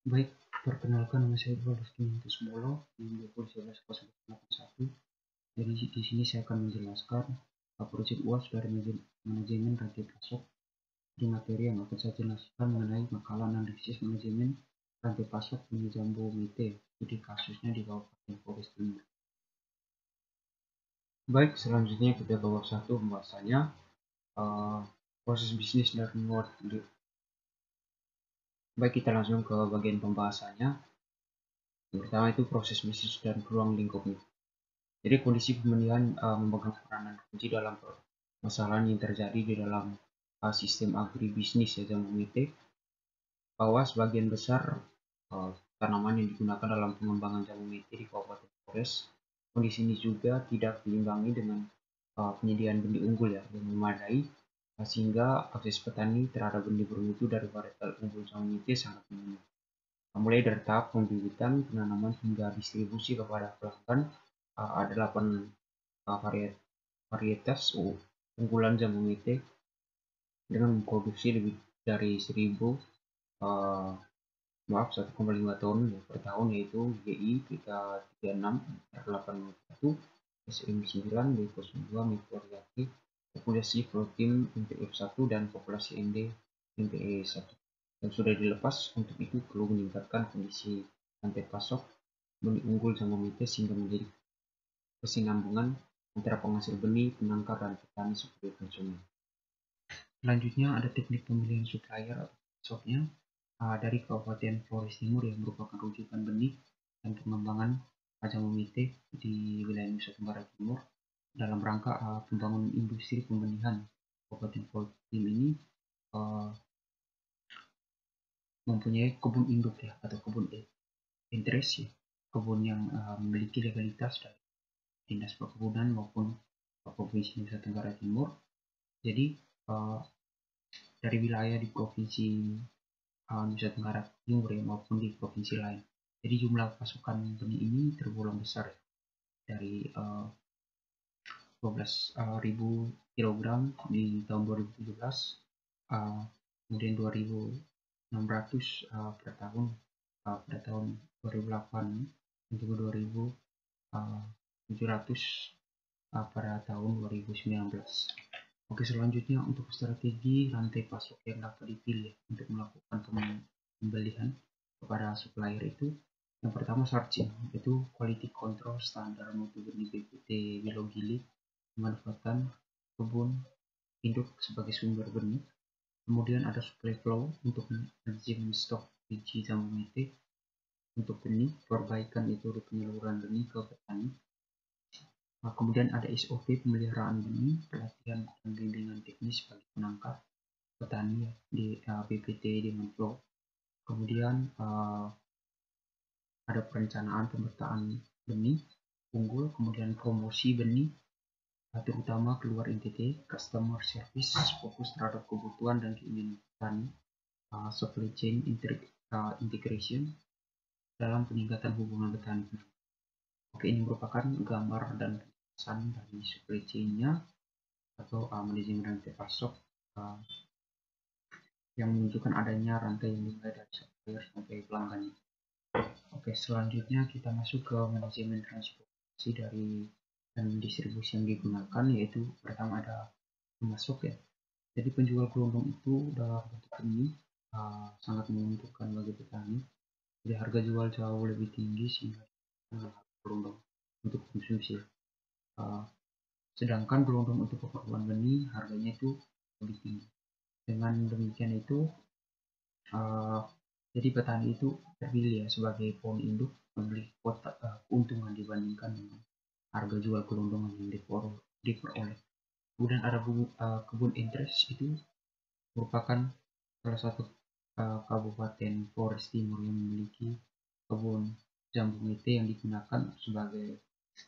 Baik, perkenalkan nama saya Valestinus Molo di 2011-0181. Jadi di sini saya akan menjelaskan proyek UAS dari manajemen rantai pasok. Di materi yang akan saya jelaskan mengenai makalah analisis manajemen rantai pasok di Jambu Mite, jadi kasusnya di Kabupaten Flores Timur. Baik, selanjutnya kita ke bab 1 pembahasannya proses bisnis dan reward. Baik, kita langsung ke bagian pembahasannya. Yang pertama itu proses bisnis dan ruang lingkupnya. Jadi kondisi pemilihan memegang peranan kunci dalam permasalahan yang terjadi di dalam sistem agribisnis ya Jambu Mite, bahwa sebagian besar tanaman yang digunakan dalam pengembangan Jambu Mite di Kabupaten Flores, kondisi ini juga tidak diimbangi dengan penyediaan benih unggul ya yang memadai, sehingga akses petani terhadap benih bermutu dari varietal unggul Jambu Mite sangat minim. Mulai dari tahap pembibitan, penanaman hingga distribusi kepada pelanggan, ada 8 varietas unggulan Jambu Mite dengan memproduksi lebih dari 1,5 ton per tahun, yaitu GI 336 R81 SM9 B02 Mikroriati, populasi protein MPF1 dan populasi ND MPE1 yang sudah dilepas. Untuk itu perlu meningkatkan kondisi rantai pasok benih unggul Jambu Mite sehingga menjadi kesinambungan antara penghasil benih, penangkar, dan petani sebagai konsumen. Selanjutnya ada teknik pemilihan supplier atau pasoknya dari Kabupaten Flores Timur yang merupakan rujukan benih dan pengembangan Jambu Mite di wilayah Nusa Tenggara Timur dalam rangka pembangunan industri pembenihan. Kabupaten Flores Timur ini mempunyai kebun induk ya atau kebun interest ya, kebun yang memiliki legalitas dari Dinas Perkebunan maupun Provinsi Nusa Tenggara Timur. Jadi dari wilayah di Provinsi Nusa Tenggara Timur ya, maupun di provinsi lain. Jadi jumlah pasukan benih ini tergolong besar ya, dari 12.000 kg di tahun 2017, kemudian 2.600 per tahun pada tahun 2008, dan juga 2.700 pada tahun 2019. Oke, selanjutnya untuk strategi rantai pasok yang dapat dipilih untuk melakukan pembelian kepada supplier itu, yang pertama searching, itu quality control standar mutu benih BPT Wilogili, pemanfaatan kebun induk sebagai sumber benih. Kemudian ada supply flow untuk manajemen stok biji Jambu Mite untuk benih, perbaikan itu penyaluran benih ke petani. Kemudian ada SOP pemeliharaan benih, pelatihan dan bimbingan teknis bagi penangkar petani di BPT dengan flow. Kemudian ada perencanaan pemetaan benih unggul, kemudian promosi benih terutama keluar NTT, customer service fokus terhadap kebutuhan dan keinginan petani, supply chain integration dalam peningkatan hubungan petani. Oke, ini merupakan gambar dan pesan dari supply chain-nya atau manajemen rantai pasok yang menunjukkan adanya rantai yang dimulai dari supplier sampai pelanggan. Oke, selanjutnya kita masuk ke manajemen transportasi dari dan distribusi yang digunakan, yaitu pertama ada pemasok ya. Jadi penjual gelondong itu dalam bentuk benih sangat menguntungkan bagi petani. Jadi harga jual jauh lebih tinggi sehingga gelondong untuk konsumsi. Sedangkan gelondong untuk keperluan benih harganya itu lebih tinggi. Dengan demikian itu jadi petani itu terpilih ya sebagai pohon induk membeli keuntungan dibandingkan dengan harga jual gelondongan yang diperoleh. Kemudian ada kebun interest, itu merupakan salah satu Kabupaten Flores Timur yang memiliki kebun Jambu Mite yang digunakan sebagai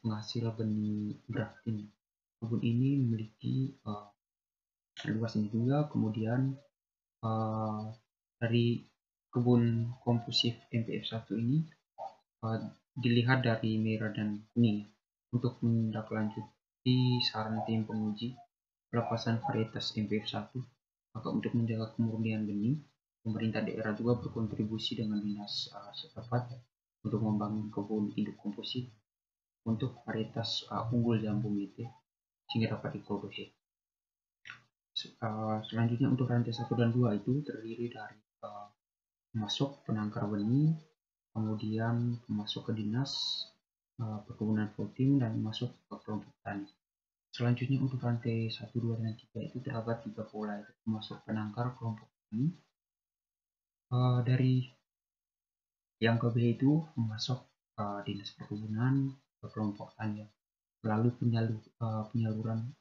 penghasil benih grafting. Kebun ini memiliki luasnya juga. Kemudian dari kebun kompulsif MPF1 ini dilihat dari merah dan kuning. Untuk menindaklanjuti saran tim penguji pelepasan varietas MPF1, maka untuk menjaga kemurnian benih pemerintah daerah juga berkontribusi dengan dinas setempat untuk membangun kebun induk komposit untuk varietas unggul jambu mete sehingga dapat diproduksi. Selanjutnya untuk rantai 1 dan 2 itu terdiri dari pemasok, penangkar benih, kemudian pemasok ke dinas perkebunan Poltim, dan masuk ke kelompok tani. Selanjutnya untuk rantai 1, 2, dan 3 itu terdapat 3 pola, itu pemasok, penangkar, kelompok tani. Dari yang ke B itu pemasok dinas perkebunan ke kelompok tani, lalu penyaluran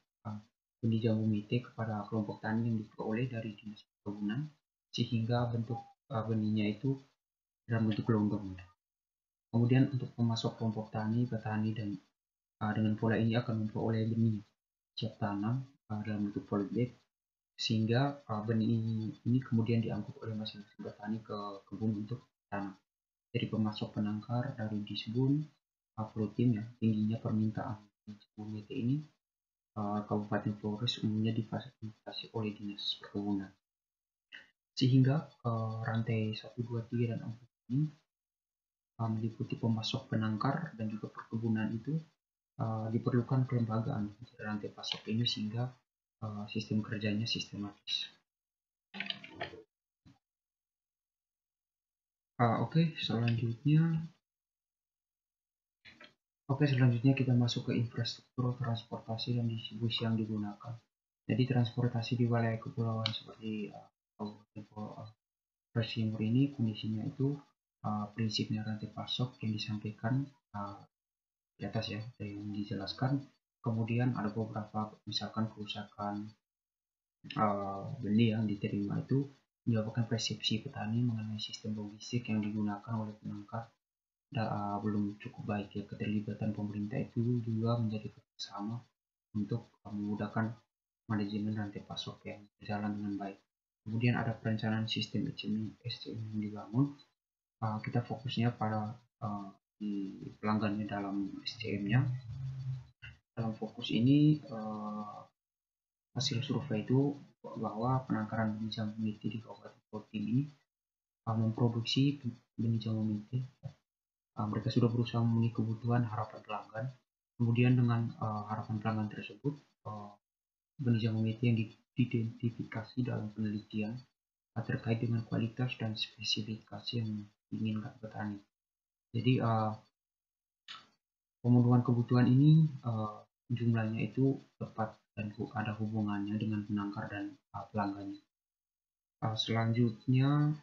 benih jambu mete kepada kelompok tani yang diperoleh dari dinas perkebunan sehingga bentuk benihnya itu dalam bentuk gelondong. Kemudian untuk pemasok kelompok tani, petani, dan dengan pola ini akan memperoleh benih siap tanam dalam bentuk polybag sehingga benih ini kemudian diangkut oleh masing-masing petani ke kebun untuk tanam. Jadi pemasok penangkar dari Disbun Poltim ya, tingginya permintaan jambu mete ini Kabupaten Flores umumnya difasilitasi oleh Dinas Perkebunan. Sehingga rantai 1, 2, 3, dan 4 ini meliputi pemasok, penangkar, dan juga perkebunan itu diperlukan kelembagaan rantai pasok ini sehingga sistem kerjanya sistematis. Selanjutnya kita masuk ke infrastruktur transportasi dan distribusi yang digunakan. Jadi transportasi di wilayah kepulauan seperti Flores Timur ini kondisinya itu prinsipnya rantai pasok yang disampaikan di atas ya, yang dijelaskan. Kemudian ada beberapa misalkan kerusakan benih yang diterima itu menyebabkan persepsi petani mengenai sistem logistik yang digunakan oleh penangkar belum cukup baik ya. Keterlibatan pemerintah itu juga menjadi kerjasama untuk memudahkan manajemen rantai pasok yang berjalan dengan baik. Kemudian ada perencanaan sistem SCM yang dibangun. Kita fokusnya pada di pelanggannya dalam SCM-nya. Dalam fokus ini hasil survei itu bahwa penangkaran benih jambu mete di Kabupaten Poltim ini memproduksi benih jambu mete. Mereka sudah berusaha memenuhi kebutuhan harapan pelanggan. Kemudian dengan harapan pelanggan tersebut, benih jambu mete yang diidentifikasi dalam penelitian terkait dengan kualitas dan spesifikasi yang diinginkan petani. Jadi pemenuhan kebutuhan ini jumlahnya itu tepat dan ada hubungannya dengan penangkar dan pelanggannya. Selanjutnya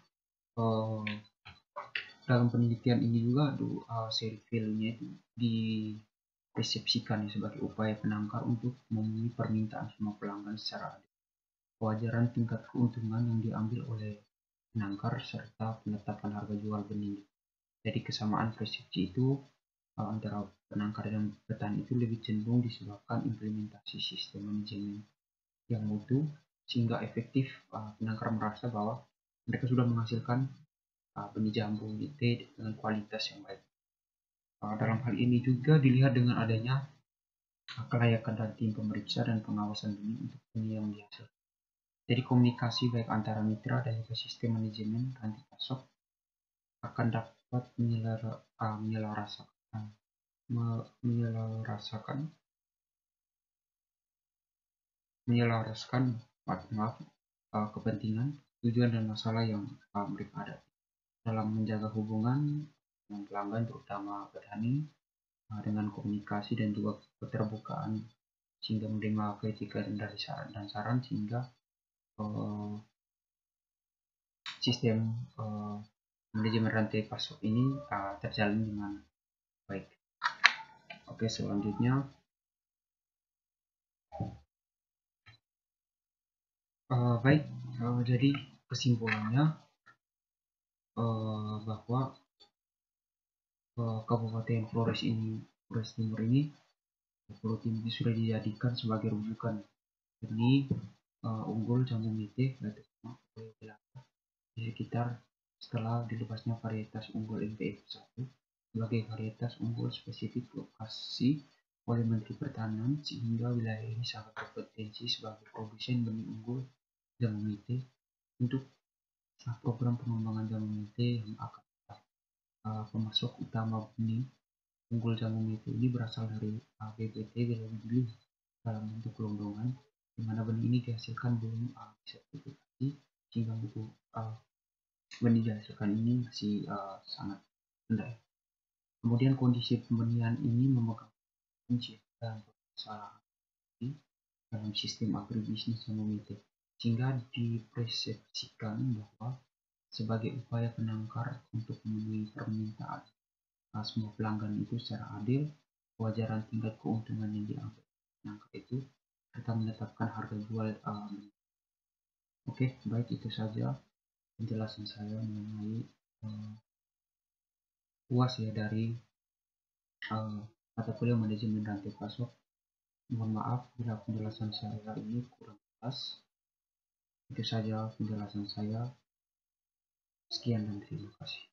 dalam penelitian ini juga seri filenya itu dipersepsikan sebagai upaya penangkar untuk memenuhi permintaan semua pelanggan secara adil. Kewajaran tingkat keuntungan yang diambil oleh penangkar serta penetapan harga jual benih. Jadi kesamaan persepsi itu antara penangkar dan petani itu lebih cenderung disebabkan implementasi sistem manajemen yang mutu sehingga efektif. Penangkar merasa bahwa mereka sudah menghasilkan benih jambu mete dengan kualitas yang baik. Dalam hal ini juga dilihat dengan adanya kelayakan dari tim pemeriksa dan pengawasan benih untuk benih yang dihasilkan. Jadi komunikasi baik antara mitra dan juga sistem manajemen rantai pasok akan dapat menyelaraskan kepentingan, tujuan, dan masalah yang mereka hadapi dalam menjaga hubungan dengan pelanggan terutama petani dengan komunikasi dan juga keterbukaan sehingga menerima kritikan dari saran sehingga sistem manajemen rantai pasok ini terjalin dengan baik. Selanjutnya jadi kesimpulannya bahwa Kabupaten Flores Timur ini sudah dijadikan sebagai rujukan benih unggul jambu mete di sekitar setelah dilepasnya varietas unggul MPF1 sebagai varietas unggul spesifik lokasi oleh Menteri Pertanian sehingga wilayah ini sangat berpotensi sebagai produsen benih unggul jambu mete untuk program pengembangan jamu mete yang akan pemasok utama benih unggul jamu mete ini berasal dari BBT benih dalam bentuk gelondongan, di mana benih ini dihasilkan belum disertifikasi, sehingga butuh benih dihasilkan ini masih sangat rendah. Kemudian kondisi pembenihan ini memegang kunci dan permasalahan dalam sistem agribisnis jamu mete, sehingga dipersepsikan bahwa sebagai upaya penangkar untuk memenuhi permintaan semua pelanggan itu secara adil, kewajaran tingkat keuntungan yang diambil penangkar itu, serta menetapkan harga jual. Oke, baik, itu saja penjelasan saya mengenai UAS ya dari mata kuliah manajemen rantai pasok. Mohon maaf bila penjelasan saya ini kurang jelas. Itu saja penjelasan saya. Sekian dan terima kasih.